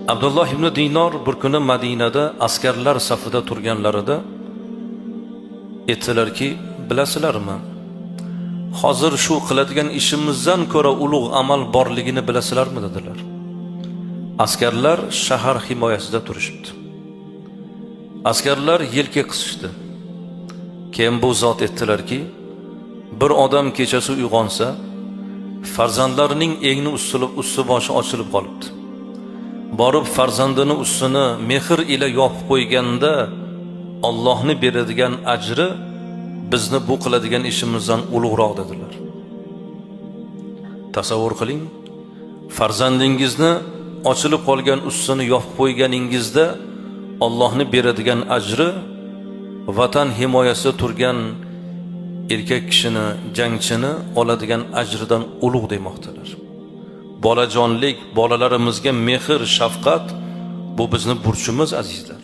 Abdulloh ibn Dinor bir kuni Madinada askarlar safida turganlarida aytdilarki, bilasizlarmi? Hozir shu qiladigan ishimizdan ko'ra ulug' amal borligini bilasizlarmi dedilar. Askarlar shahar himoyasida turishibdi. Askarlar yelka qisishdi. Keyin bu zot aytdilarki, bir odam kechasi uyg'onsa, farzandlarining egni usti boshi ochilib qolibdi. Borib farzandini ustini mehr ila yopib qo'yganda Allohning beradigan ajri bizni bu qiladigan ishimizdan ulug'roq dedilar. Tasavvur qiling, farzandingizni ochilib qolgan ustini yopib qo'yganingizda Allohning beradigan ajri vatan himoyasida turgan erkak kishini, jangchini oladigan ajridan ulug' demoqdalar. Bolajonlik, bolalarimizga mehr, shafqat bu bizning burchimiz azizlar.